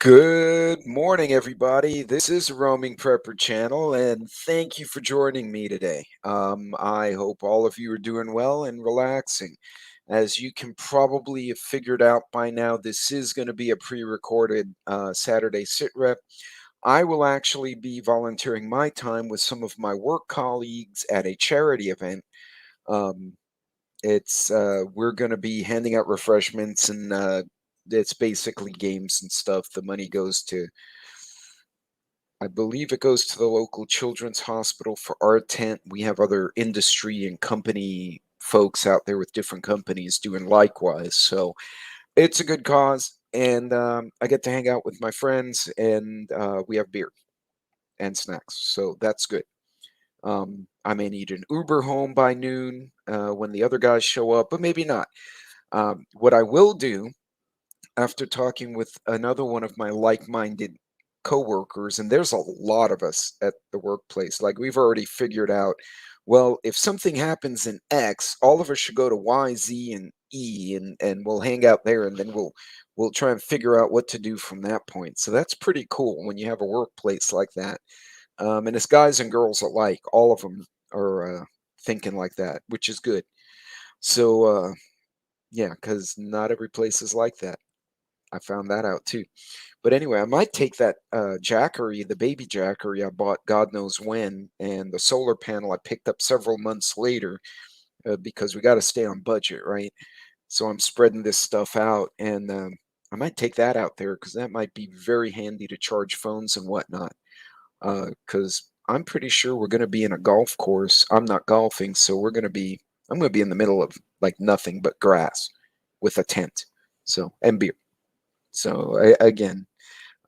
Good morning, everybody. This is the Roaming Prepper channel, and thank you for joining me today. I hope all of you are doing well and relaxing. As you can probably have figured out by now, this is going to be a pre-recorded Saturday Sitrep. I will actually be volunteering my time with some of my work colleagues at a charity event. Um, it's we're going to be handing out refreshments and it's basically games and stuff. The money goes to, I believe it goes to the local children's hospital for our tent. We have other industry and company folks out there with different companies doing likewise. So it's a good cause. And I get to hang out with my friends, and we have beer and snacks. So that's good. I may need an Uber home by noon when the other guys show up, but maybe not. What I will do after talking with another one of my like-minded coworkers, and there's a lot of us at the workplace. Like we've already figured out, well, if something happens in X, all of us should go to Y, Z, and E, and we'll hang out there, and then we'll try and figure out what to do from that point. So that's pretty cool when you have a workplace like that. And it's guys and girls alike. All of them are thinking like that, which is good. So yeah, because not every place is like that. I found that out too. But anyway, I might take that Jackery, the baby Jackery I bought God knows when, and the solar panel I picked up several months later because we got to stay on budget, right? So I'm spreading this stuff out, and I might take that out there because that might be very handy to charge phones and whatnot. Because I'm pretty sure we're going to be in a golf course. I'm not golfing, so I'm going to be in the middle of like nothing but grass with a tent. So, and beer. So again,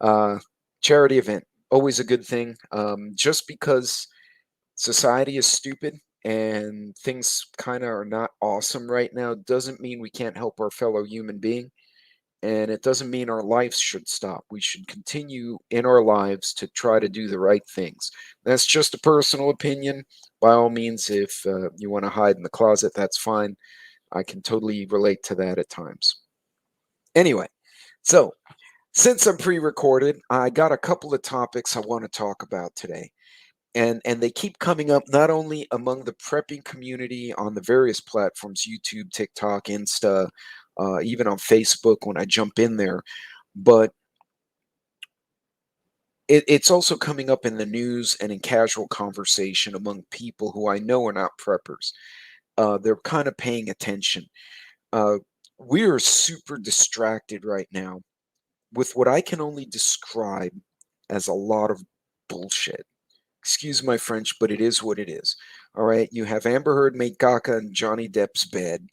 uh, charity event, always a good thing. Just because society is stupid and things kind of are not awesome right now doesn't mean we can't help our fellow human being. And it doesn't mean our lives should stop. We should continue in our lives to try to do the right things. That's just a personal opinion. By all means, if you want to hide in the closet, that's fine. I can totally relate to that at times. Anyway, so since I'm pre-recorded, I got a couple of topics I want to talk about today. And they keep coming up not only among the prepping community on the various platforms, YouTube, TikTok, Insta, even on Facebook when I jump in there, but it's also coming up in the news and in casual conversation among people who I know are not preppers. They're kind of paying attention. Uh, we are super distracted right now with what I can only describe as a lot of bullshit. Excuse my French, but it is what it is. All right, you have Amber Heard made caca in Johnny Depp's bed.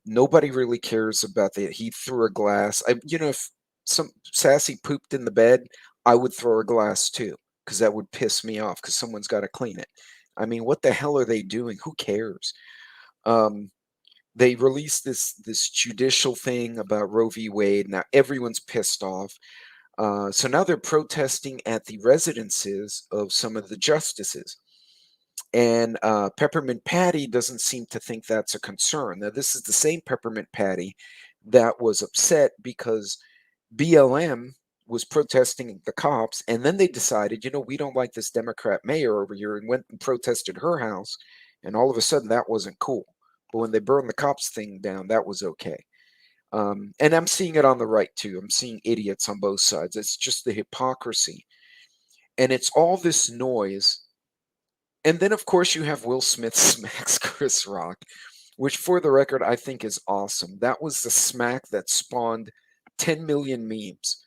Nobody really cares about that. He threw a glass. If some sassy pooped in the bed, I would throw a glass too, because that would piss me off. Because someone's got to clean it. I mean, what the hell are they doing? Who cares? Um, they released this judicial thing about Roe v. Wade. Now everyone's pissed off. So now they're protesting at the residences of some of the justices. And Peppermint Patty doesn't seem to think that's a concern. Now, this is the same Peppermint Patty that was upset because BLM was protesting the cops, and then they decided, we don't like this Democrat mayor over here, and went and protested her house, and all of a sudden that wasn't cool. But when they burned the cops thing down, that was okay. And I'm seeing it on the right too. I'm seeing idiots on both sides. It's just the hypocrisy. And it's all this noise. And then, of course, you have Will Smith smacks Chris Rock, which, for the record, I think is awesome. That was the smack that spawned 10 million memes.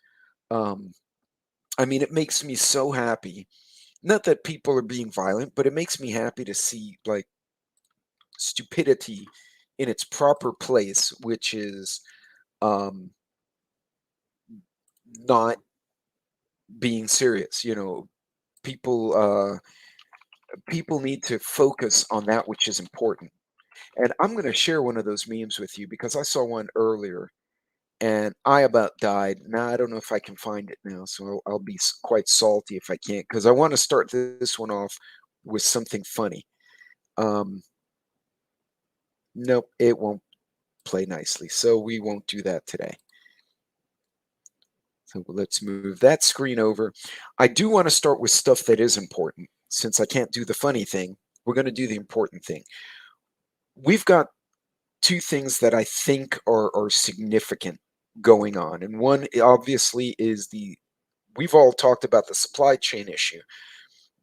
Um, I mean, it makes me so happy. Not that people are being violent, but it makes me happy to see, like, stupidity in its proper place, which is um, not being serious. People people need to focus on that which is important. And I'm going to share one of those memes with you because I saw one earlier and I about died. Now I don't know if I can find it now, so I'll be quite salty if I can't, because I want to start this one off with something funny. Um, nope, it won't play nicely, so we won't do that today. So let's move that screen over. I do want to start with stuff that is important. Since I can't do the funny thing, we're going to do the important thing. We've got two things that I think are significant going on. And one obviously is we've all talked about the supply chain issue,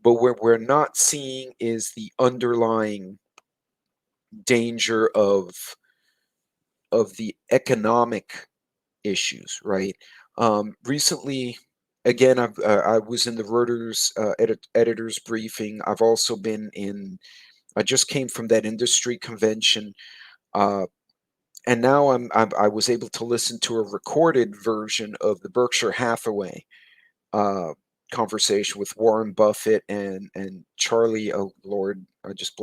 but what we're not seeing is the underlying danger of the economic issues, right? Recently, again, I was in the Reuters editors briefing. I've also been in. I just came from that industry convention, uh, and now I was able to listen to a recorded version of the Berkshire Hathaway uh, conversation with Warren Buffett and Charlie. Oh Lord, I just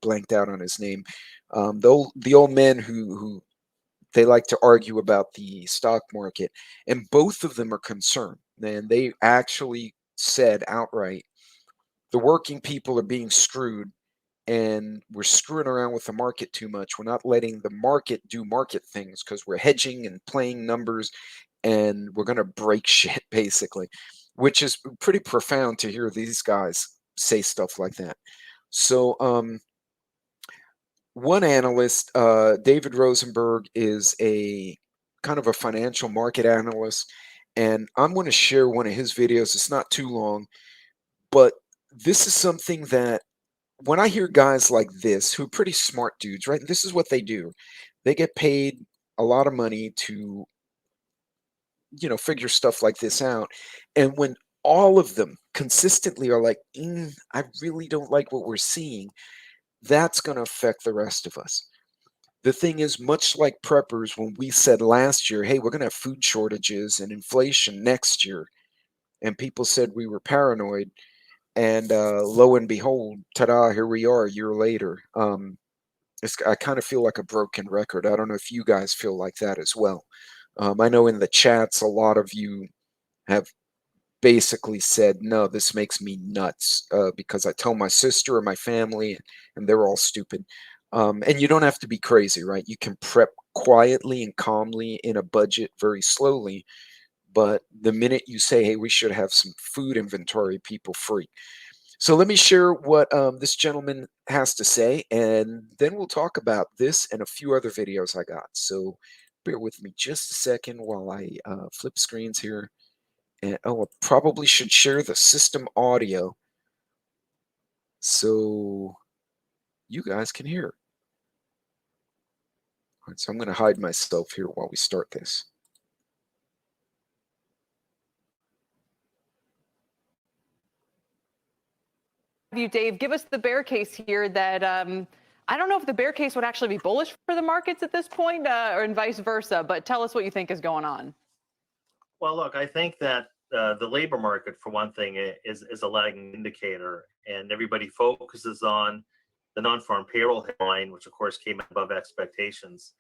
blanked out on his name. The old men who they like to argue about the stock market, and both of them are concerned. And they actually said outright, the working people are being screwed, and we're screwing around with the market too much. We're not letting the market do market things because we're hedging and playing numbers, and we're going to break shit, basically, which is pretty profound to hear these guys say stuff like that. So, one analyst, David Rosenberg, is a kind of a financial market analyst, and I'm going to share one of his videos. It's not too long, but this is something that when I hear guys like this, who are pretty smart dudes, right? This is what they do. They get paid a lot of money to, figure stuff like this out. And when all of them consistently are like, I really don't like what we're seeing, that's going to affect the rest of us. The thing is, much like preppers, when we said last year, hey, we're going to have food shortages and inflation next year, and people said we were paranoid, and lo and behold, ta-da, here we are a year later. I kind of feel like a broken record. I don't know if you guys feel like that as well. I know in the chats, a lot of you have basically said, no, this makes me nuts because I tell my sister or my family, and they're all stupid. And you don't have to be crazy, right? You can prep quietly and calmly in a budget very slowly. But the minute you say, hey, we should have some food inventory, people freak. So let me share what this gentleman has to say, and then we'll talk about this and a few other videos I got. So bear with me just a second while I flip screens here. And oh, I probably should share the system audio so you guys can hear. All right, so I'm going to hide myself here while we start this. You, Dave, give us the bear case here that I don't know if the bear case would actually be bullish for the markets at this point or and vice versa, but tell us what you think is going on. Well, look, I think that the labor market, for one thing, is a lagging indicator, and everybody focuses on the non-farm payroll headline, which of course came above expectations.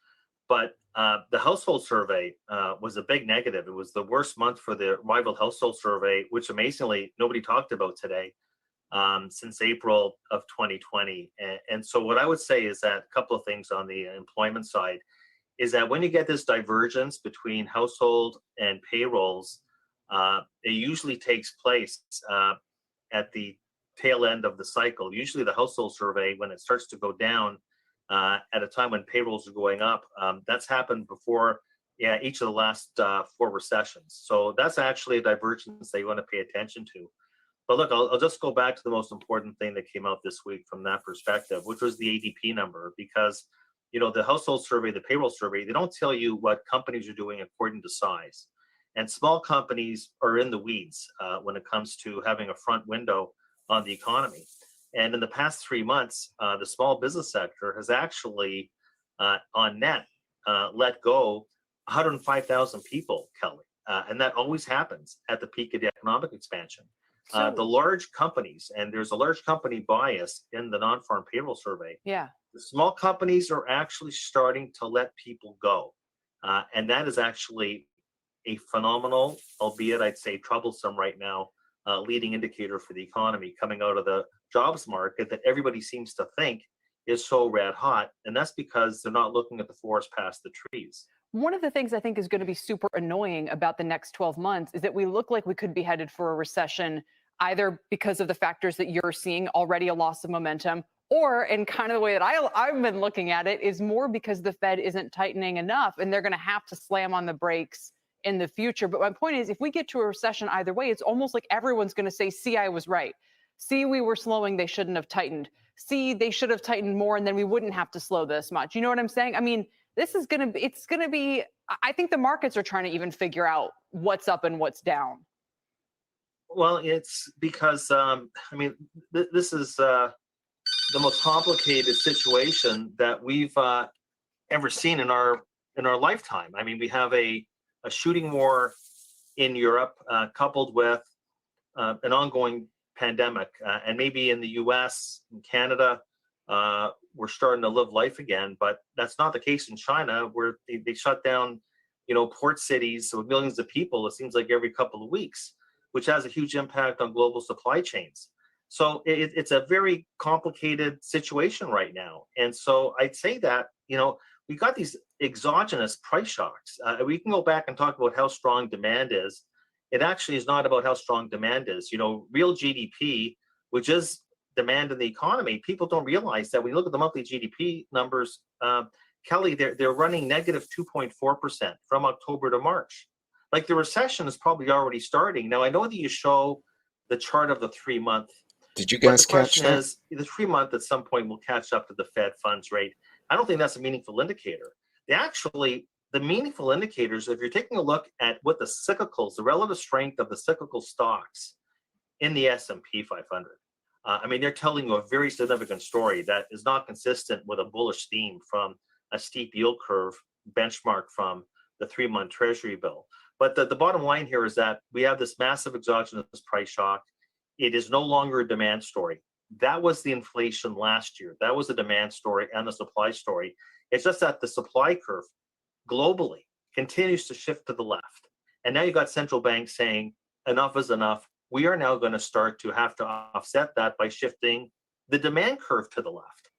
But the household survey was a big negative. It was the worst month for the rival household survey, which amazingly nobody talked about today since April of 2020. And so what I would say is that a couple of things on the employment side is that when you get this divergence between household and payrolls, it usually takes place at the tail end of the cycle. Usually the household survey, when it starts to go down at a time when payrolls are going up, that's happened before each of the last 4 recessions. So that's actually a divergence that you want to pay attention to. But look, I'll just go back to the most important thing that came out this week from that perspective, which was the ADP number, because the household survey, the payroll survey, they don't tell you what companies are doing according to size. And small companies are in the weeds when it comes to having a front window on the economy. And in the past 3 months, the small business sector has actually, on net, let go 105,000 people, Kelly. And that always happens at the peak of the economic expansion. The large companies, and there's a large company bias in the non-farm payroll survey. Yeah. The small companies are actually starting to let people go. And that is actually a phenomenal, albeit I'd say troublesome right now, leading indicator for the economy coming out of the jobs market that everybody seems to think is so red hot. And that's because they're not looking at the forest past the trees. One of the things I think is going to be super annoying about the next 12 months is that we look like we could be headed for a recession, either because of the factors that you're seeing already, a loss of momentum, or in kind of the way that I've been looking at it, is more because the Fed isn't tightening enough and they're going to have to slam on the brakes in the future. But my point is, if we get to a recession either way, it's almost like everyone's going to say, see, I was right. See, we were slowing. They shouldn't have tightened. See, they should have tightened more and then we wouldn't have to slow this much. You know what I'm saying? I mean, this is going to be, it's going to be, I think the markets are trying to even figure out what's up and what's down. Well, it's because, I mean, this is the most complicated situation that we've ever seen in our lifetime. I mean, we have a shooting war in Europe, coupled with an ongoing pandemic, and maybe in the U.S. and Canada, we're starting to live life again, but that's not the case in China, where they shut down, port cities with millions of people. It seems like every couple of weeks, which has a huge impact on global supply chains. So it's a very complicated situation right now. And so I'd say that, we got these exogenous price shocks. We can go back and talk about how strong demand is. It actually is not about how strong demand is. Real GDP, which is demand in the economy, people don't realize that when you look at the monthly GDP numbers, Kelly, they're running negative 2.4% from October to March. Like, the recession is probably already starting. Now, I know that you show the chart of the 3-month. Did you guys catch that? The question is, the 3-month at some point will catch up to the Fed funds rate. I don't think that's a meaningful indicator. The meaningful indicators, if you're taking a look at what the cyclicals, the relative strength of the cyclical stocks in the S&P 500, I mean, they're telling you a very significant story that is not consistent with a bullish theme from a steep yield curve benchmark from the 3-month Treasury bill. But the bottom line here is that we have this massive exogenous price shock. It is no longer a demand story. That was the inflation last year. That was the demand story and the supply story. It's just that the supply curve globally continues to shift to the left. And now you've got central banks saying, enough is enough. We are now going to start to have to offset that by shifting the demand curve to the left.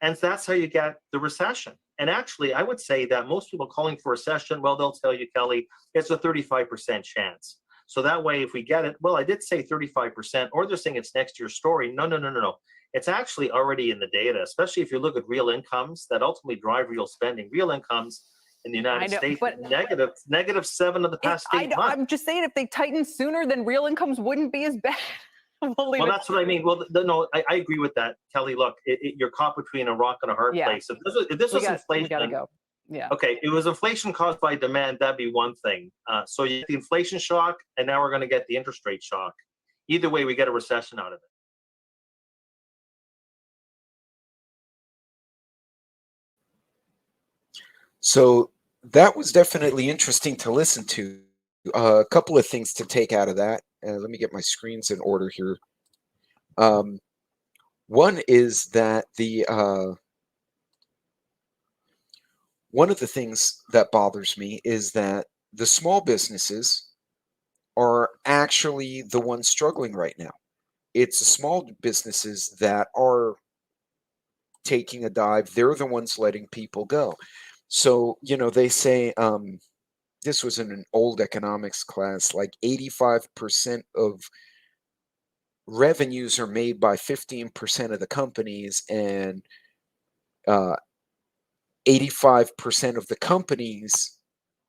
And that's how you get the recession. And actually, I would say that most people calling for recession, well, they'll tell you, Kelly, it's a 35% chance. So that way, if we get it, well, I did say 35%, or they're saying it's next year's story. No. It's actually already in the data, especially if you look at real incomes that ultimately drive real spending. Real incomes in the United States, -7 of the past 8 months. I'm just saying, if they tighten sooner, then real incomes wouldn't be as bad. Well, that's what I mean. Well, no, I agree with that, Kelly. Look, you're caught between a rock and a hard place. If this was inflation, we gotta go. Yeah. Okay, it was inflation caused by demand. That'd be one thing. So you get the inflation shock, and now we're going to get the interest rate shock. Either way, we get a recession out of it. So that was definitely interesting to listen to. A couple of things to take out of that. Let me get my screens in order here. One is that one of the things that bothers me is that the small businesses are actually the ones struggling right now. It's the small businesses that are taking a dive. They're the ones letting people go. So, they say, this was in an old economics class, like 85% of revenues are made by 15% of the companies, and 85% of the companies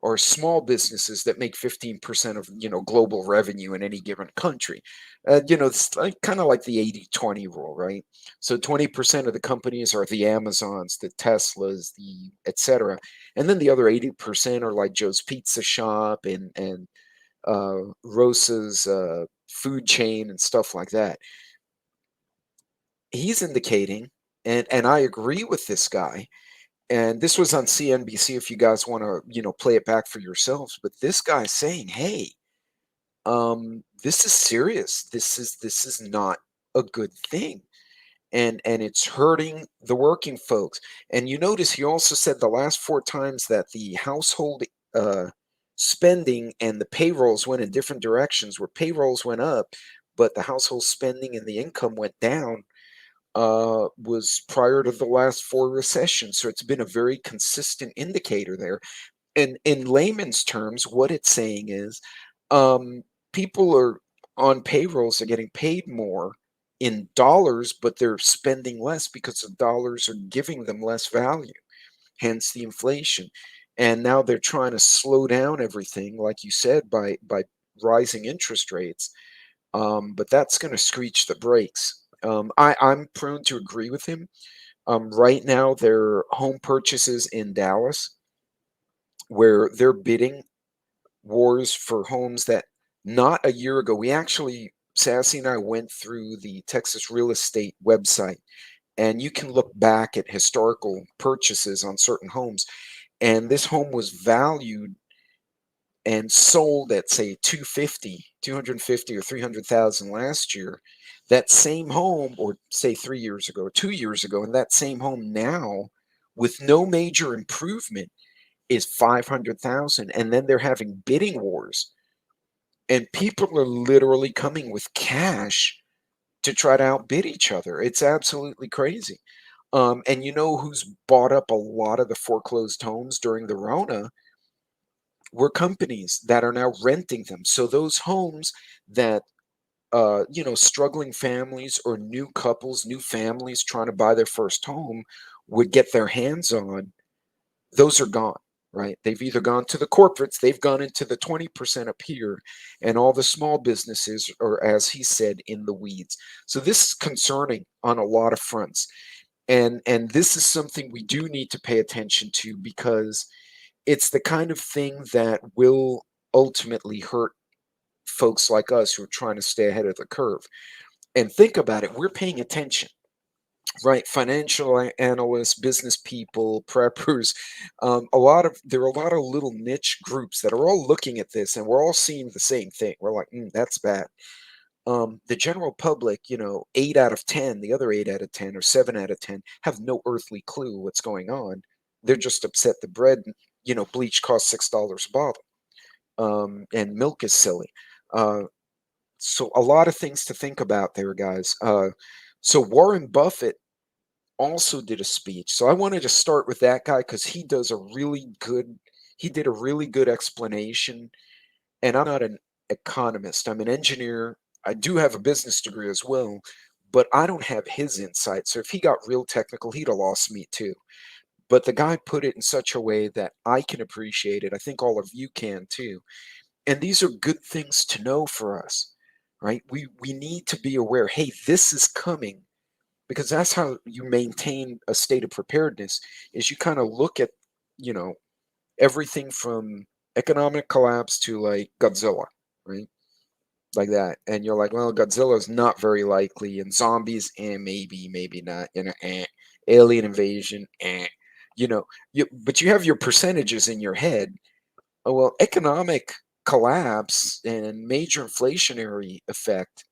are small businesses that make 15% of global revenue in any given country. It's like, kind of like the 80-20 rule, right? So 20% of the companies are the Amazons, the Teslas, the etc., and then the other 80% are like Joe's Pizza Shop and Rosa's food chain and stuff like that. He's indicating, and I agree with this guy, and this was on CNBC if you guys want to, play it back for yourselves, but this guy's saying, hey, this is serious. This is not a good thing. And it's hurting the working folks. And you notice he also said the last 4 times that the household spending and the payrolls went in different directions, where payrolls went up, but the household spending and the income went down, was prior to the last 4 recessions. So it's been a very consistent indicator there. in layman's terms, what it's saying is, people are on payrolls are getting paid more in dollars, but they're spending less because the dollars are giving them less value, hence the inflation. And now they're trying to slow down everything, like you said, by rising interest rates. But that's going to screech the brakes. I'm prone to agree with him. Right now, there are home purchases in Dallas where they're bidding wars for homes that not a year ago, we actually, Sassy and I went through the Texas real estate website, and you can look back at historical purchases on certain homes. And this home was valued and sold at, say, 250 or 300,000 last year. That same home, or say 3 years ago or 2 years ago, and that same home now, with no major improvement, is 500,000. And then they're having bidding wars, and people are literally coming with cash to try to outbid each other. It's absolutely crazy. And you know who's bought up a lot of the foreclosed homes during the Rona were companies that are now renting them. So those homes that struggling families or new couples, new families trying to buy their first home would get their hands on, those are gone, right? They've either gone to the corporates, they've gone into the 20% up here, and all the small businesses are, as he said, in the weeds. So this is concerning on a lot of fronts. And this is something we do need to pay attention to, because it's the kind of thing that will ultimately hurt folks like us who are trying to stay ahead of the curve. And think about it, we're paying attention, right? Financial analysts, business people, preppers, there are a lot of little niche groups that are all looking at this, and we're all seeing the same thing. We're like, that's bad. The general public, 8 out of 10, the other 8 out of 10 or 7 out of 10 have no earthly clue what's going on. They're just upset the bread, bleach costs $6 a bottle, and milk is silly. So a lot of things to think about there, guys. So Warren Buffett also did a speech. So I wanted to start with that guy because he did a really good explanation. And I'm not an economist, I'm an engineer. I do have a business degree as well, but I don't have his insight. So if he got real technical, he'd have lost me too. But the guy put it in such a way that I can appreciate it. I think all of you can too. And these are good things to know for us, right? We need to be aware, hey, this is coming, because that's how you maintain a state of preparedness, is you kind of look at, you know, everything from economic collapse to like Godzilla, right? Like that. And you're like, well, Godzilla is not very likely, and zombies, maybe not, alien invasion, but you have your percentages in your head. Oh, well, economic collapse and major inflationary effect,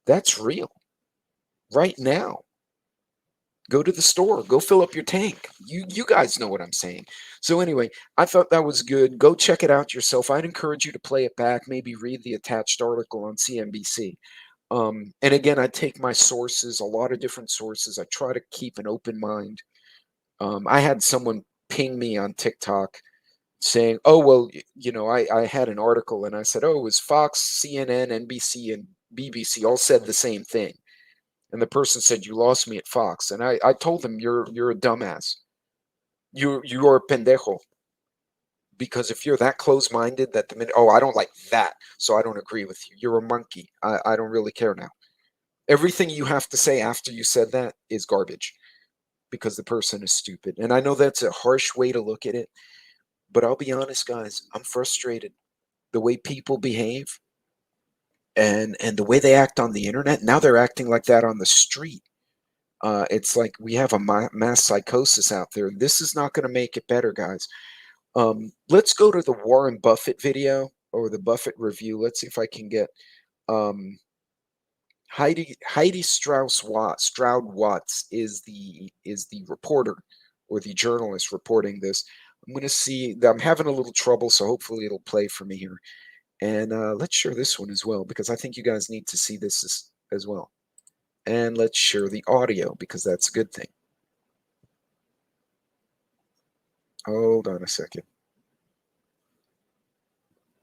that's real right now. Go to the store, go fill up your tank. You guys know what I'm saying. So anyway, I thought that was good. Go check it out yourself. I'd encourage you to play it back, maybe read the attached article on CNBC. And again, I take my sources, a lot of different sources. I try to keep an open mind. I had someone ping me on TikTok saying, oh, well, I had an article and I said, oh, it was Fox, CNN, NBC, and BBC all said the same thing. And the person said, you lost me at Fox. And I told them, you're a dumbass. You are a pendejo. Because if you're that close-minded that the minute, oh, I don't like that, so I don't agree with you. You're a monkey. I don't really care now. Everything you have to say after you said that is garbage, because the person is stupid. And I know that's a harsh way to look at it, but I'll be honest, guys, I'm frustrated. The way people behave and the way they act on the internet, now they're acting like that on the street. It's like we have a mass psychosis out there. This is not going to make it better, guys. Let's go to the Warren Buffett video, or the Buffett review. Let's see if I can get um, Heidi Stroud Watts is the reporter, or the journalist reporting this. I'm going to see. I'm having a little trouble, so hopefully it'll play for me here. And let's share this one as well, because I think you guys need to see this as well. And let's share the audio, because that's a good thing. Hold on a second.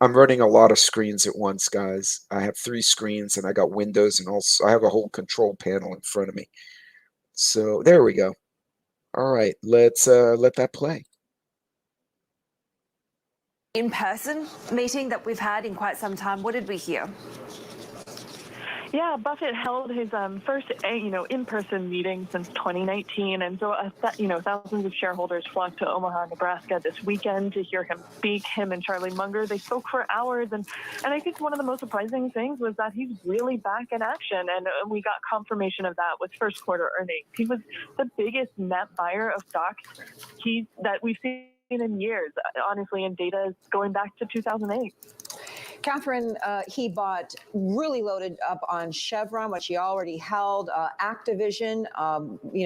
I'm running a lot of screens at once, guys. I have 3 screens and I got windows and also I have a whole control panel in front of me. So there we go. All right, let's let that play. In-person meeting that we've had in quite some time. What did we hear? Yeah, Buffett held his first, in-person meeting since 2019, and so thousands of shareholders flocked to Omaha, Nebraska this weekend to hear him speak. Him and Charlie Munger, they spoke for hours, and I think one of the most surprising things was that he's really back in action, and we got confirmation of that with first quarter earnings. He was the biggest net buyer of stocks that we've seen in years, honestly, and data is going back to 2008. Catherine, he bought really loaded up on Chevron, which he already held, Activision,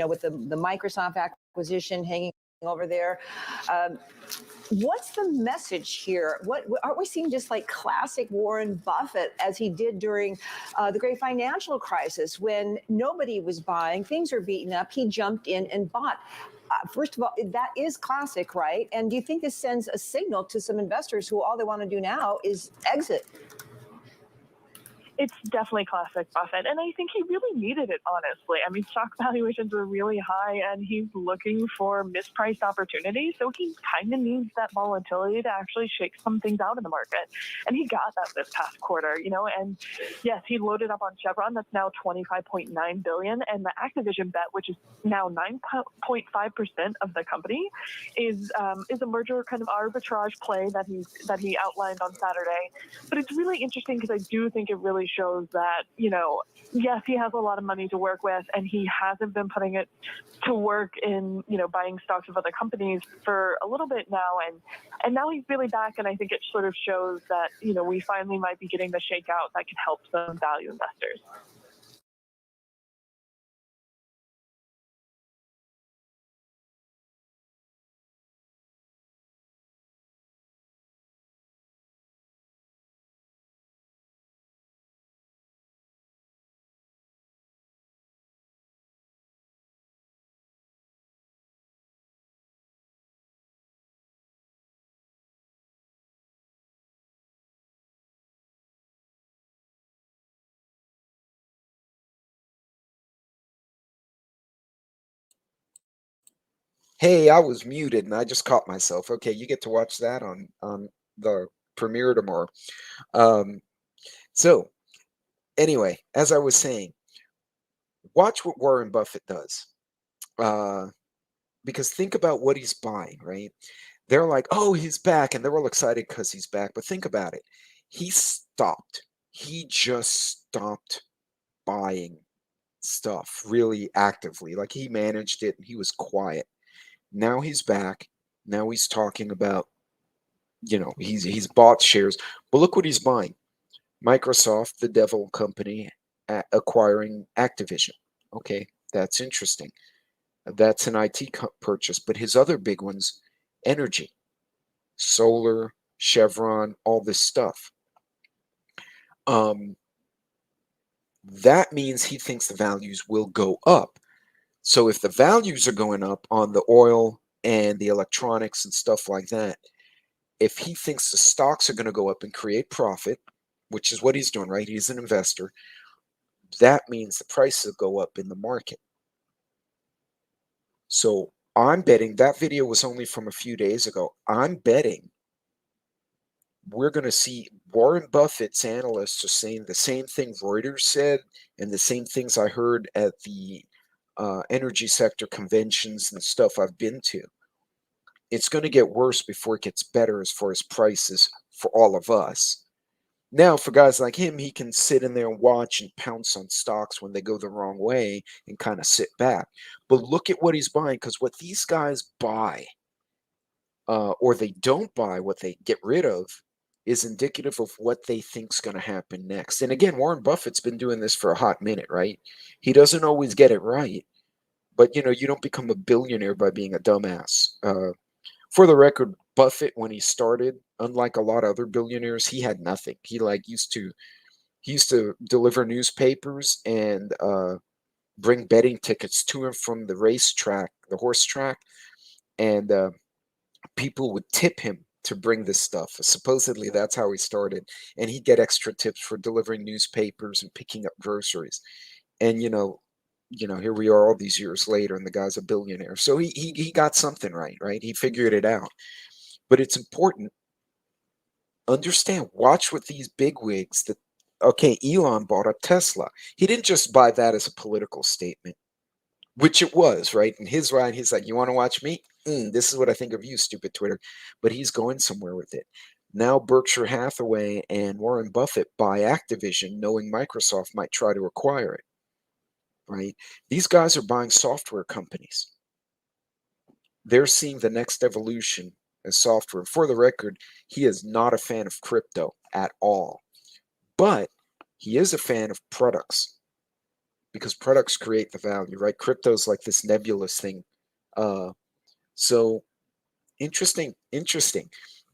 with the Microsoft acquisition hanging over there. What's the message here? Aren't we seeing just like classic Warren Buffett as he did during the great financial crisis when nobody was buying, things were beaten up, he jumped in and bought. First of all, that is classic, right? And do you think this sends a signal to some investors who all they want to do now is exit? It's definitely classic Buffett, and I think he really needed it, honestly. I mean, stock valuations are really high, and he's looking for mispriced opportunities, so he kind of needs that volatility to actually shake some things out in the market, and he got that this past quarter, and yes, he loaded up on Chevron. That's now $25.9 billion, and the Activision bet, which is now 9.5% of the company, is a merger kind of arbitrage play that he outlined on Saturday. But it's really interesting because I do think it really shows that, yes, he has a lot of money to work with, and he hasn't been putting it to work in, buying stocks of other companies for a little bit now. And now he's really back, and I think it sort of shows that, we finally might be getting the shakeout that can help some value investors. Hey, I was muted and I just caught myself. Okay, you get to watch that on the premiere tomorrow. So anyway, as I was saying, watch what Warren Buffett does. Because think about what he's buying, right? They're like, oh, he's back, and they're all excited because he's back. But think about it. He stopped. He just stopped buying stuff really actively. Like he managed it and he was quiet. Now he's back. Now he's talking about, he's bought shares. But look what he's buying. Microsoft, the devil company, acquiring Activision. Okay, that's interesting. That's an IT purchase. But his other big ones, energy, solar, Chevron, all this stuff. That means he thinks the values will go up. So if the values are going up on the oil and the electronics and stuff like that, if he thinks the stocks are going to go up and create profit, which is what he's doing, right? He's an investor. That means the prices go up in the market. So I'm betting that video was only from a few days ago. I'm betting we're going to see Warren Buffett's analysts are saying the same thing Reuters said and the same things I heard at the energy sector conventions and stuff I've been to. It's going to get worse before it gets better as far as prices for all of us. Now, for guys like him, he can sit in there and watch and pounce on stocks when they go the wrong way and kind of sit back. But look at what he's buying, because what these guys buy, or they don't buy, what they get rid of, is indicative of what they think's going to happen next. And again, Warren Buffett's been doing this for a hot minute, right? He doesn't always get it right, but you don't become a billionaire by being a dumbass. For the record, Buffett, when he started, unlike a lot of other billionaires, he had nothing. He used to deliver newspapers and bring betting tickets to and from the racetrack, the horse track, and people would tip him to bring this stuff. Supposedly that's how he started, and he'd get extra tips for delivering newspapers and picking up groceries. And here we are all these years later, and the guy's a billionaire. So he got something right? He figured it out. But it's important, understand, watch with these bigwigs that, okay, Elon bought up Tesla. He didn't just buy that as a political statement, which it was, right? In his mind, he's like, you want to watch me? This is what I think of you, stupid Twitter. But he's going somewhere with it. Now Berkshire Hathaway and Warren Buffett buy Activision, knowing Microsoft might try to acquire it, right? These guys are buying software companies. They're seeing the next evolution as software. For the record, he is not a fan of crypto at all. But he is a fan of products, because products create the value, right? Crypto's like this nebulous thing. So interesting.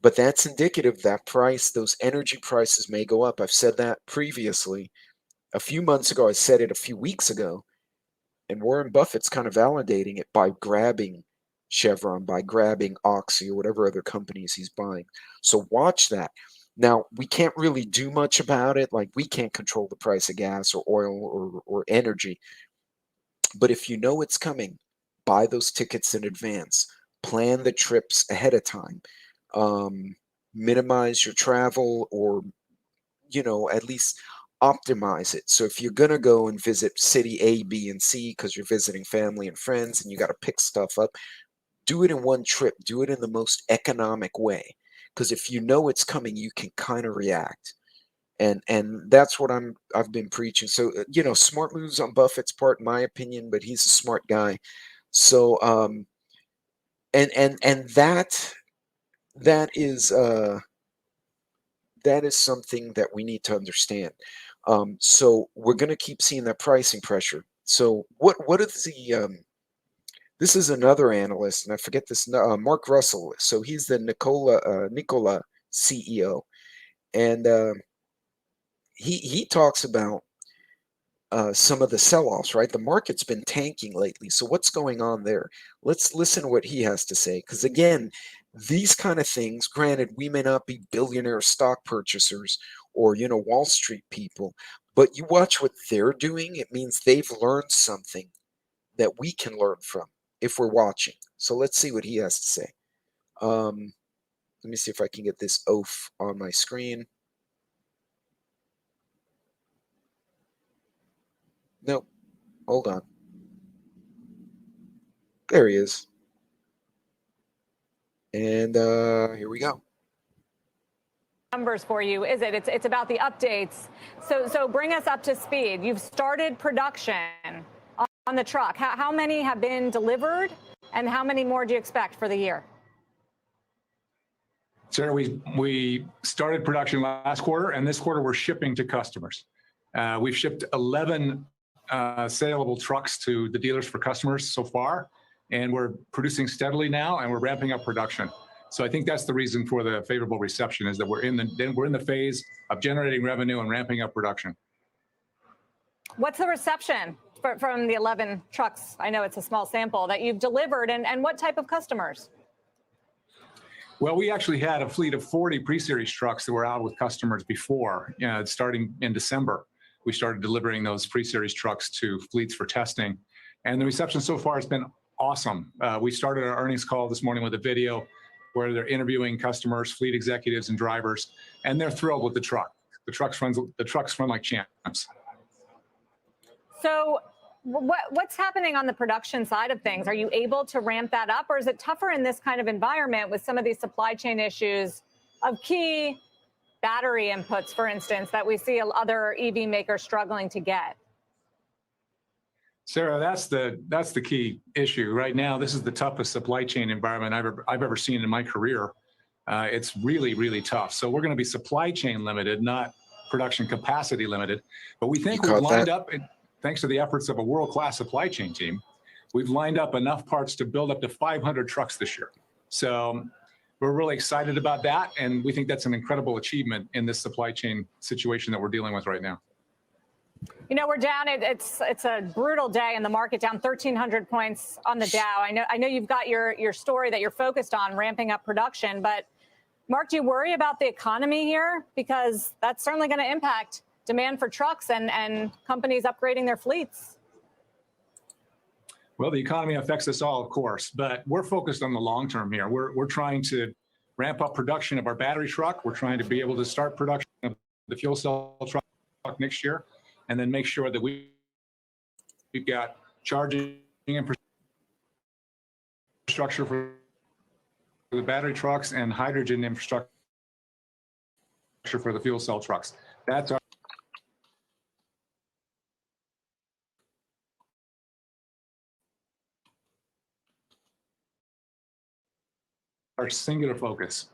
But that's indicative that price, those energy prices may go up. I've said that previously. A few months ago, I said it a few weeks ago. And Warren Buffett's kind of validating it by grabbing Chevron, by grabbing Oxy, or whatever other companies he's buying. So watch that. Now, we can't really do much about it. Like, we can't control the price of gas or oil or energy. But if you know it's coming, buy those tickets in advance. Plan the trips ahead of time. Minimize your travel, or, at least optimize it. So if you're going to go and visit city A, B, and C because you're visiting family and friends and you got to pick stuff up, do it in one trip. Do it in the most economic way. Because if you know it's coming, you can kind of react. And that's what I've been preaching. So, smart moves on Buffett's part, in my opinion, but he's a smart guy. So, and that is something that we need to understand. So we're going to keep seeing that pricing pressure. So what is the this is another analyst, and I forget this, Mark Russell. So he's the Nikola CEO, and he talks about some of the sell-offs, right? The market's been tanking lately. So what's going on there? Let's listen to what he has to say. Because again, these kind of things, granted, we may not be billionaire stock purchasers or, Wall Street people, but you watch what they're doing. It means they've learned something that we can learn from if we're watching. So let's see what he has to say. Let me see if I can get this oaf on my screen. Nope. Hold on. There he is. And here we go. Numbers for you, is it? It's about the updates. So bring us up to speed. You've started production on the truck. How many have been delivered, and how many more do you expect for the year? Sarah, we started production last quarter, and this quarter we're shipping to customers. We've shipped 11 saleable trucks to the dealers for customers so far, and we're producing steadily now, and we're ramping up production. So I think that's the reason for the favorable reception, is that we're in the phase of generating revenue and ramping up production. What's the reception from the 11 trucks? I know it's a small sample that you've delivered, and what type of customers? Well, we actually had a fleet of 40 pre-series trucks that were out with customers before. Starting in December, we started delivering those pre-series trucks to fleets for testing, and the reception so far has been awesome. We started our earnings call this morning with a video where they're interviewing customers, fleet executives, and drivers, and they're thrilled with the truck. The trucks run like champs. So what's happening on the production side of things? Are you able to ramp that up, or is it tougher in this kind of environment with some of these supply chain issues of key battery inputs, for instance, that we see other EV makers struggling to get? Sarah, that's the key issue right now. This is the toughest supply chain environment I've ever seen in my career. It's really, really tough. So we're going to be supply chain limited, not production capacity limited. But we think we've lined up, thanks to the efforts of a world-class supply chain team, we've lined up enough parts to build up to 500 trucks this year. So we're really excited about that, and we think that's an incredible achievement in this supply chain situation that we're dealing with right now. We're down. It's a brutal day in the market, down 1,300 points on the Dow. I know you've got your story that you're focused on, ramping up production, but Mark, do you worry about the economy here? Because that's certainly going to impact demand for trucks and companies upgrading their fleets. Well, the economy affects us all, of course, but we're focused on the long term here. We're trying to ramp up production of our battery truck. We're trying to be able to start production of the fuel cell truck next year, and then make sure that we've got charging infrastructure for the battery trucks and hydrogen infrastructure for the fuel cell trucks. That's our singular focus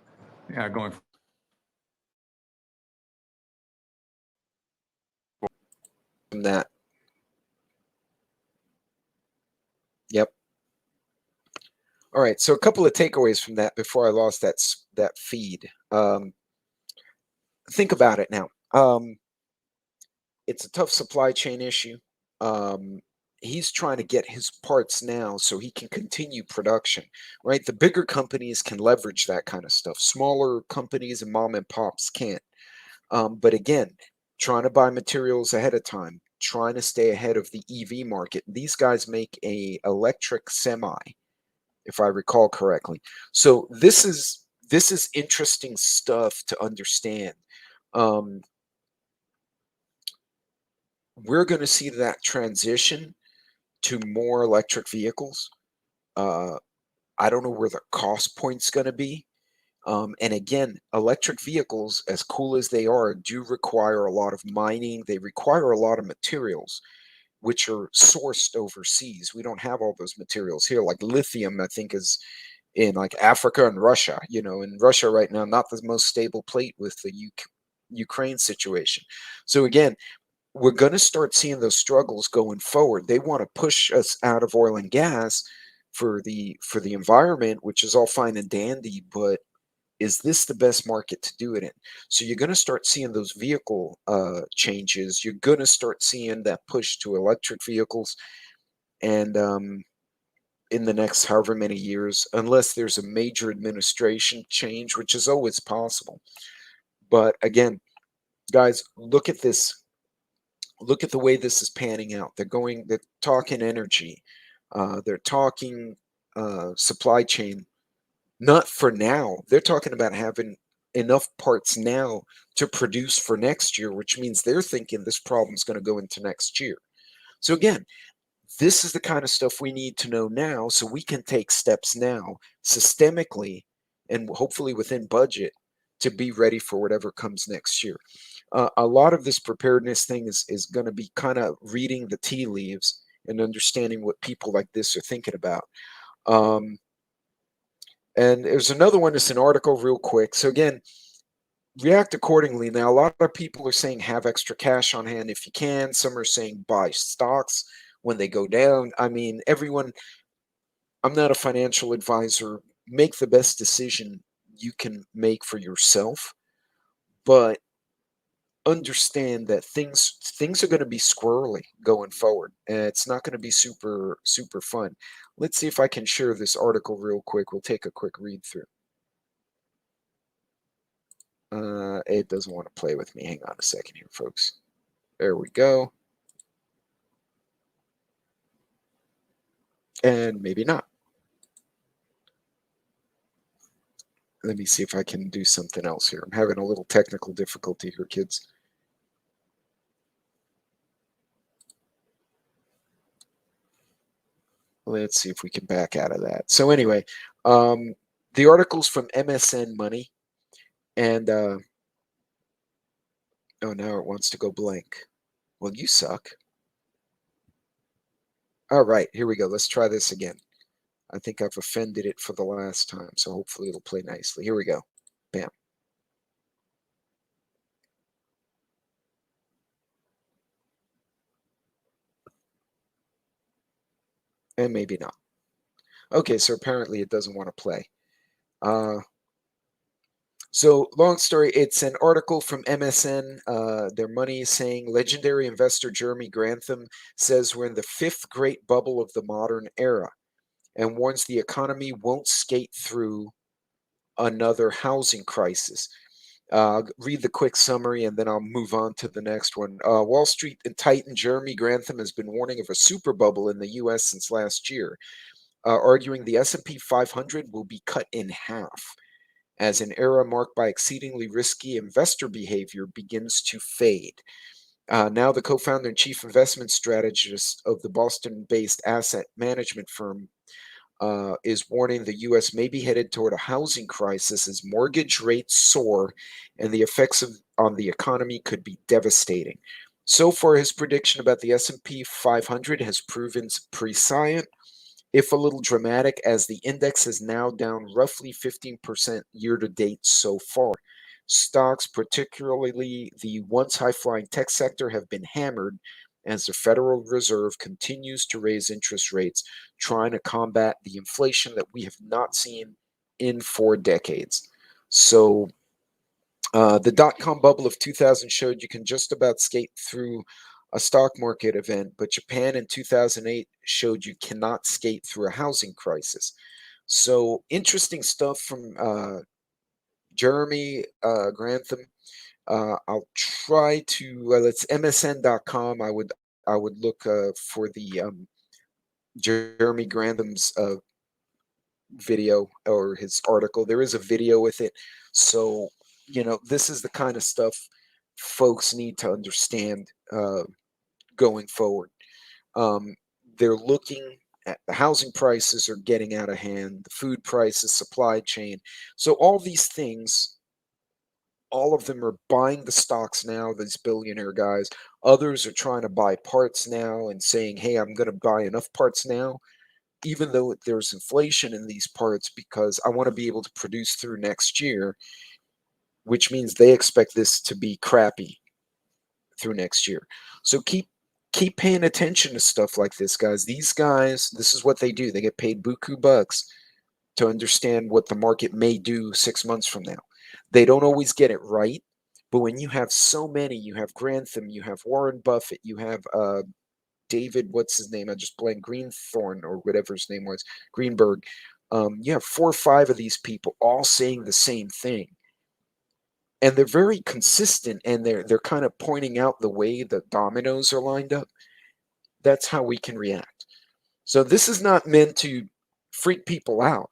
going forward. From that. Yep. All right. So a couple of takeaways from that before I lost that feed. Think about it now. It's a tough supply chain issue. He's trying to get his parts now so he can continue production, right? The bigger companies can leverage that kind of stuff. Smaller companies and mom and pops can't. But again, trying to buy materials ahead of time, trying to stay ahead of the EV market. These guys make a electric semi, if I recall correctly. So this is interesting stuff to understand. We're going to see that transition to more electric vehicles. I don't know where the cost point's going to be. And again, electric vehicles, as cool as they are, do require a lot of mining. They require a lot of materials, which are sourced overseas. We don't have all those materials here. Like lithium, I think, is in like Africa and Russia. You know, in Russia right now, not the most stable plate with the Ukraine situation. So again, we're going to start seeing those struggles going forward. They want to push us out of oil and gas for the environment, which is all fine and dandy, but is this the best market to do it in? So you're going to start seeing those vehicle changes. You're going to start seeing that push to electric vehicles, and in the next however many years, unless there's a major administration change, which is always possible. But again, guys, look at this. Look at the way this is panning out. They're talking energy. They're talking supply chain. Not for now. They're talking about having enough parts now to produce for next year, which means they're thinking this problem is going to go into next year. So again, this is the kind of stuff we need to know now so we can take steps now systemically and hopefully within budget to be ready for whatever comes next year. A lot of this preparedness thing is going to be kind of reading the tea leaves and understanding what people like this are thinking about. And there's another one, it's an article real quick. So again, react accordingly. Now, a lot of people are saying have extra cash on hand if you can. Some are saying buy stocks when they go down. I mean, everyone, I'm not a financial advisor. Make the best decision you can make for yourself. But understand that things are going to be squirrely going forward. It's not going to be super fun. Let's see if I can share this article real quick. We'll take a quick read through. It doesn't want to play with me. Hang on a second here, folks. There we go. And maybe not. Let me see if I can do something else here. I'm having a little technical difficulty here, kids. Let's see if we can back out of that. So anyway, the article's from MSN Money, and oh, now it wants to go blank. Well, you suck. All right, here we go. Let's try this again. I think I've offended it for the last time, so hopefully it'll play nicely. Here we go. Bam. And maybe not. Okay, so apparently it doesn't want to play. So long story, it's an article from MSN. Their money is saying legendary investor Jeremy Grantham says we're in the fifth great bubble of the modern era and warns the economy won't skate through another housing crisis. Read the quick summary and then I'll move on to the next one. Wall Street and Titan Jeremy Grantham has been warning of a super bubble in the U.S. since last year, arguing the S&P 500 will be cut in half as an era marked by exceedingly risky investor behavior begins to fade. Now the co-founder and chief investment strategist of the Boston-based asset management firm is warning the U.S. may be headed toward a housing crisis as mortgage rates soar and the effects on the economy could be devastating. So far, his prediction about the S&P 500 has proven prescient, if a little dramatic, as the index is now down roughly 15% year to date so far. Stocks, particularly the once high-flying tech sector, have been hammered as the Federal Reserve continues to raise interest rates, trying to combat the inflation that we have not seen in 4 decades. So the dot-com bubble of 2000 showed you can just about skate through a stock market event, but Japan in 2008 showed you cannot skate through a housing crisis. So interesting stuff from Jeremy Grantham. I'll try to it's msn.com. I would look for the Jeremy Grantham's video or his article. There is a video with it. So, this is the kind of stuff folks need to understand going forward. They're looking at the housing prices are getting out of hand, the food prices, supply chain. So all these things, all of them are buying the stocks now, these billionaire guys. Others are trying to buy parts now and saying, hey, I'm going to buy enough parts now, even though there's inflation in these parts, because I want to be able to produce through next year, which means they expect this to be crappy through next year. So keep paying attention to stuff like this, guys. These guys, this is what they do. They get paid buku bucks to understand what the market may do 6 months from now. They don't always get it right, but when you have so many, you have Grantham, you have Warren Buffett, you have David, what's his name? I just blanked, Greenthorn or whatever his name was, Greenberg. You have 4 or 5 of these people all saying the same thing. And they're very consistent, and they're kind of pointing out the way the dominoes are lined up. That's how we can react. So this is not meant to freak people out.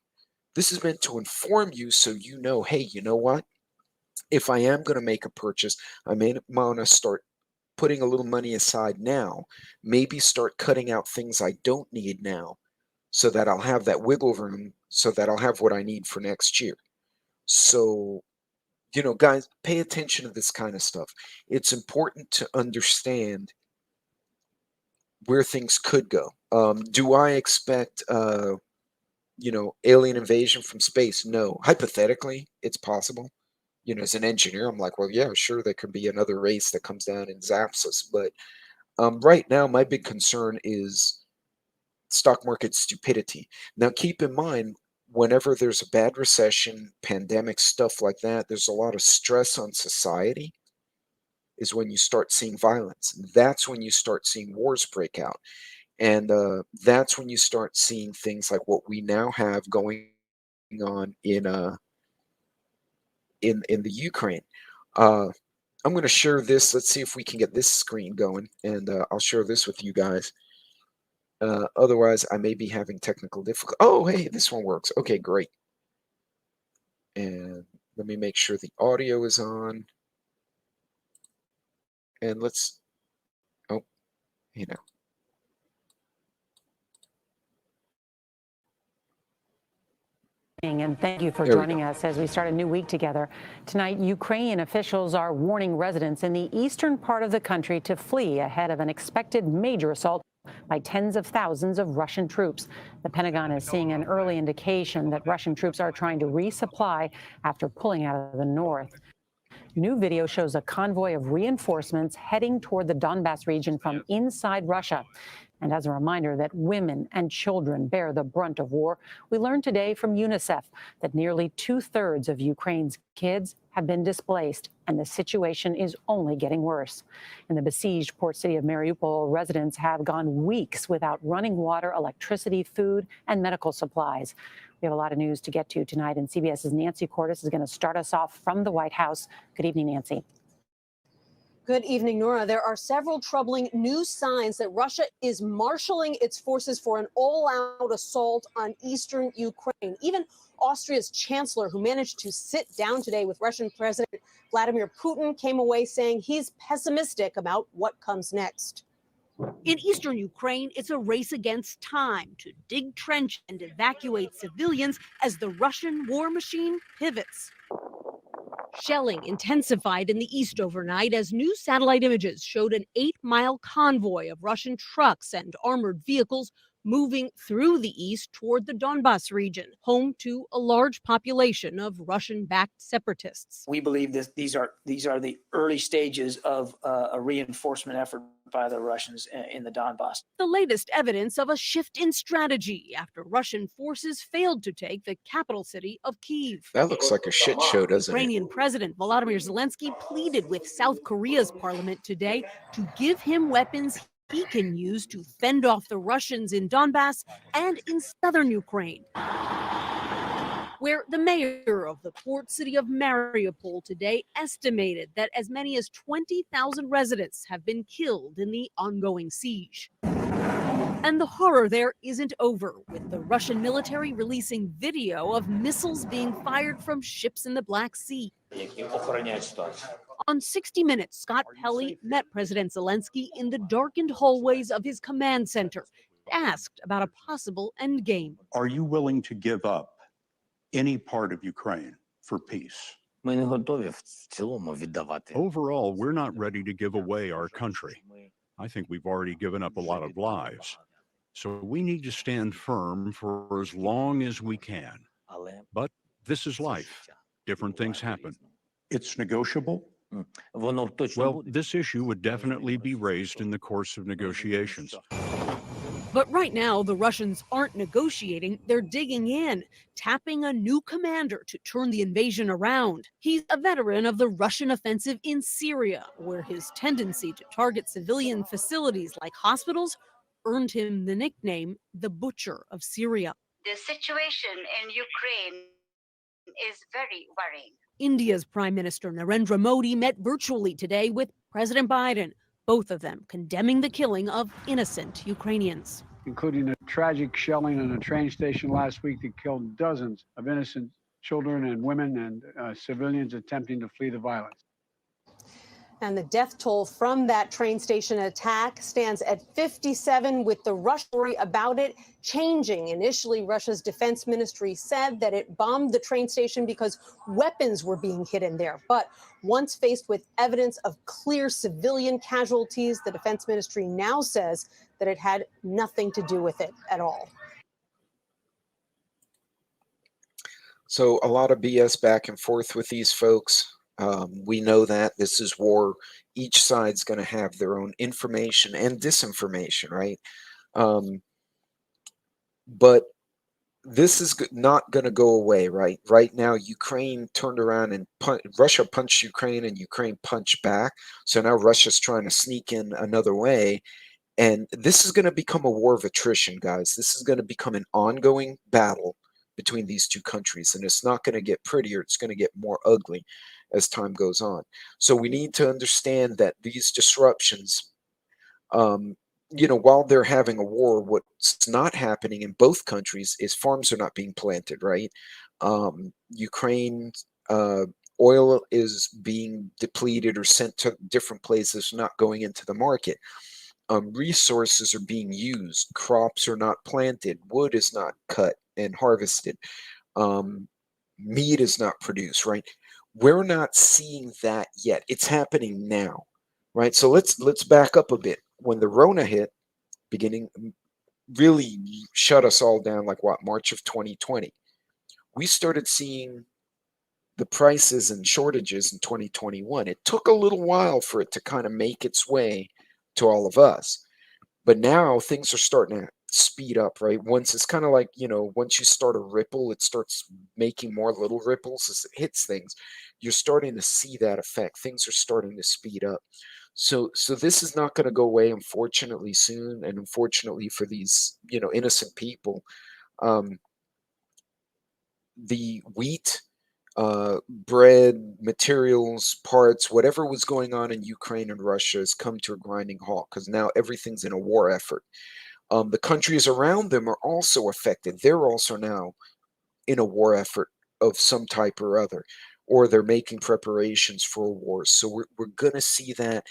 This is meant to inform you so you know, hey, you know what? If I am going to make a purchase, I may want to start putting a little money aside now, maybe start cutting out things I don't need now so that I'll have that wiggle room, so that I'll have what I need for next year. So, guys, pay attention to this kind of stuff. It's important to understand where things could go. Do I expect, alien invasion from space? No. Hypothetically, it's possible. As an engineer, I'm like, well, yeah, sure, there could be another race that comes down and zaps us. But right now, my big concern is stock market stupidity. Now, keep in mind, whenever there's a bad recession, pandemic, stuff like that, there's a lot of stress on society, is when you start seeing violence. That's when you start seeing wars break out. And that's when you start seeing things like what we now have going on in the Ukraine. I'm going to share this. Let's see if we can get this screen going, and I'll share this with you guys. Otherwise, I may be having technical difficulty. Oh, hey, this one works. Okay, great. And let me make sure the audio is on. And let's, And thank you for joining us as we start a new week together. Tonight, Ukrainian officials are warning residents in the eastern part of the country to flee ahead of an expected major assault by tens of thousands of Russian troops. The Pentagon is seeing an early indication that Russian troops are trying to resupply after pulling out of the north. New video shows a convoy of reinforcements heading toward the Donbass region from inside Russia. And as a reminder that women and children bear the brunt of war, we learned today from UNICEF that nearly 2/3 of Ukraine's kids have been displaced and the situation is only getting worse. In the besieged port city of Mariupol, residents have gone weeks without running water, electricity, food, and medical supplies. We have a lot of news to get to tonight, and CBS's Nancy Cordes is going to start us off from the White House. Good evening, Nancy. Good evening, Nora. There are several troubling new signs that Russia is marshaling its forces for an all-out assault on eastern Ukraine. Even Austria's chancellor, who managed to sit down today with Russian President Vladimir Putin, came away saying he's pessimistic about what comes next. In eastern Ukraine, it's a race against time to dig trenches and evacuate civilians as the Russian war machine pivots. Shelling intensified in the east overnight as new satellite images showed an 8-mile convoy of Russian trucks and armored vehicles moving through the east toward the Donbas region, home to a large population of Russian-backed separatists. We believe that these are the early stages of a reinforcement effort by the Russians in the Donbas. The latest evidence of a shift in strategy after Russian forces failed to take the capital city of Kyiv. That looks like a shit show, doesn't it? Ukrainian President Volodymyr Zelensky pleaded with South Korea's parliament today to give him weapons he can use to fend off the Russians in Donbas and in southern Ukraine, where the mayor of the port city of Mariupol today estimated that as many as 20,000 residents have been killed in the ongoing siege. And the horror there isn't over, with the Russian military releasing video of missiles being fired from ships in the Black Sea. On 60 Minutes, Scott Pelley met President Zelensky in the darkened hallways of his command center, asked about a possible endgame. Are you willing to give up any part of Ukraine for peace? Overall, we're not ready to give away our country. I think we've already given up a lot of lives. So we need to stand firm for as long as we can. But this is life. Different things happen. It's negotiable? Well, this issue would definitely be raised in the course of negotiations. But right now, the Russians aren't negotiating, they're digging in, tapping a new commander to turn the invasion around. He's a veteran of the Russian offensive in Syria, where his tendency to target civilian facilities like hospitals earned him the nickname the Butcher of Syria. The situation in Ukraine is very worrying. India's Prime Minister Narendra Modi met virtually today with President Biden, both of them condemning the killing of innocent Ukrainians. Including a tragic shelling in a train station last week that killed dozens of innocent children and women and civilians attempting to flee the violence. And the death toll from that train station attack stands at 57, with the Russian story about it changing. Initially, Russia's defense ministry said that it bombed the train station because weapons were being hidden there. But once faced with evidence of clear civilian casualties, the defense ministry now says that it had nothing to do with it at all. So a lot of BS back and forth with these folks. We know that this is war. Each side's going to have their own information and disinformation, right? But this is not going to go away, right? Right now, Ukraine turned around and Russia punched Ukraine, and Ukraine punched back. So now Russia's trying to sneak in another way. And this is going to become a war of attrition, guys. This is going to become an ongoing battle between these two countries. And it's not going to get prettier. It's going to get more ugly as time goes on. So we need to understand that these disruptions, while they're having a war, what's not happening in both countries is farms are not being planted, right? Ukraine oil is being depleted or sent to different places, not going into the market. Resources are being used. Crops are not planted. Wood is not cut and harvested. Meat is not produced, right? We're not seeing that yet. It's happening now, right? So let's back up a bit. When the Rona hit, really shut us all down, like what, March of 2020, we started seeing the prices and shortages in 2021. It took a little while for it to kind of make its way to all of us, but now things are starting to speed up, right? Once it's kind of like, once you start a ripple, it starts making more little ripples as it hits things. You're starting to see that effect. Things are starting to speed up. So this is not going to go away, unfortunately, soon. And unfortunately for these, innocent people, um, the wheat, bread, materials, parts, whatever was going on in Ukraine and Russia has come to a grinding halt because now everything's in a war effort. The countries around them are also affected. They're also now in a war effort of some type or other, or they're making preparations for a war. So we're going to see that.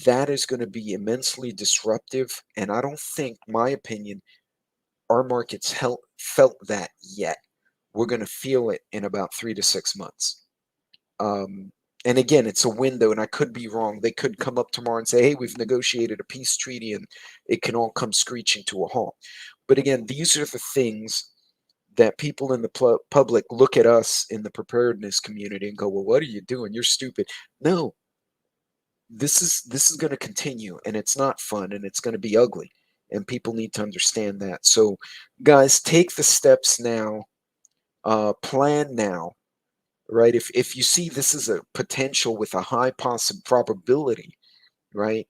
That is going to be immensely disruptive. And I don't think, my opinion, our markets felt that yet. We're going to feel it in about 3 to 6 months. And again, it's a window, and I could be wrong. They could come up tomorrow and say, hey, we've negotiated a peace treaty, and it can all come screeching to a halt. But again, these are the things that people in the public look at us in the preparedness community and go, well, what are you doing? You're stupid. No, this is going to continue, and it's not fun, and it's going to be ugly, and people need to understand that. So, guys, take the steps now, plan now. Right? If you see this is a potential with a high probability, right?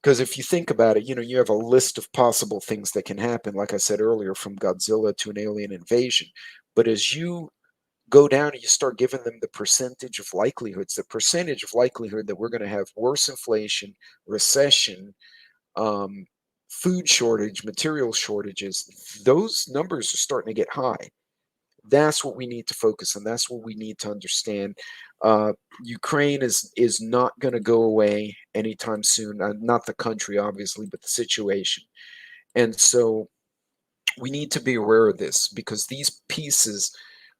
Because if you think about it, you have a list of possible things that can happen, like I said earlier, from Godzilla to an alien invasion. But as you go down and you start giving them the percentage of likelihoods, the percentage of likelihood that we're going to have worse inflation, recession, food shortage, material shortages, those numbers are starting to get high. That's what we need to focus on. That's what we need to understand. Ukraine is not going to go away anytime soon. Not the country, obviously, but the situation. And so we need to be aware of this because these pieces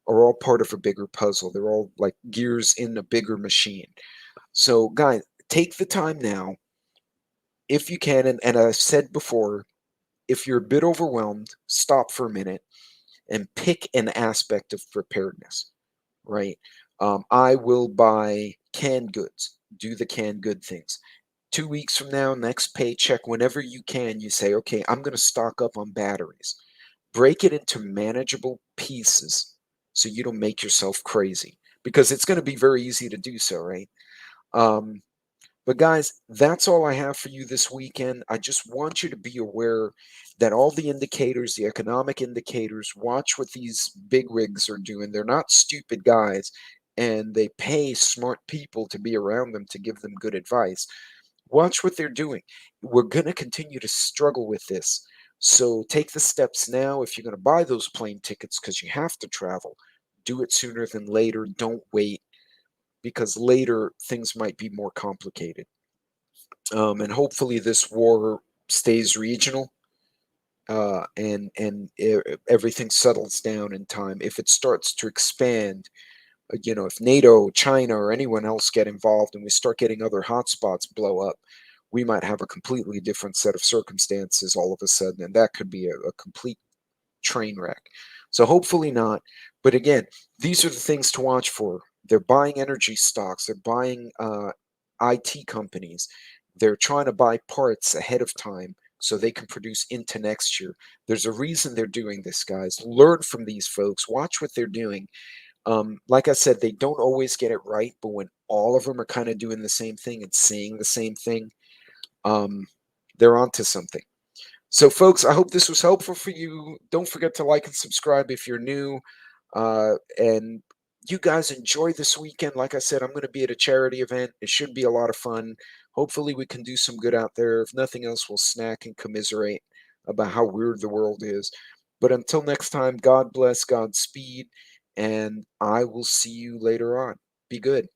are all part of a bigger puzzle. They're all like gears in a bigger machine. So, guys, take the time now, if you can. And I've said before, if you're a bit overwhelmed, stop for a minute and pick an aspect of preparedness, right? I will buy canned goods, do the canned good things. 2 weeks from now, next paycheck, whenever you can, you say, okay, I'm going to stock up on batteries. Break it into manageable pieces so you don't make yourself crazy because it's going to be very easy to do so, right? But guys, that's all I have for you this weekend. I just want you to be aware that all the indicators, the economic indicators, watch what these bigwigs are doing. They're not stupid guys, and they pay smart people to be around them to give them good advice. Watch what they're doing. We're going to continue to struggle with this. So take the steps now. If you're going to buy those plane tickets because you have to travel, do it sooner than later. Don't wait, because later things might be more complicated. And hopefully this war stays regional, and everything settles down in time. If it starts to expand, if NATO, China, or anyone else get involved and we start getting other hotspots blow up, we might have a completely different set of circumstances all of a sudden, and that could be a complete train wreck. So hopefully not. But again, these are the things to watch for. They're buying energy stocks. They're buying IT companies. They're trying to buy parts ahead of time so they can produce into next year. There's a reason they're doing this, guys. Learn from these folks. Watch what they're doing. Like I said, they don't always get it right, but when all of them are kind of doing the same thing and saying the same thing, they're onto something. So, folks, I hope this was helpful for you. Don't forget to like and subscribe if you're new. And you guys enjoy this weekend. Like I said, I'm going to be at a charity event. It should be a lot of fun. Hopefully, we can do some good out there. If nothing else, we'll snack and commiserate about how weird the world is. But until next time, God bless, Godspeed, and I will see you later on. Be good.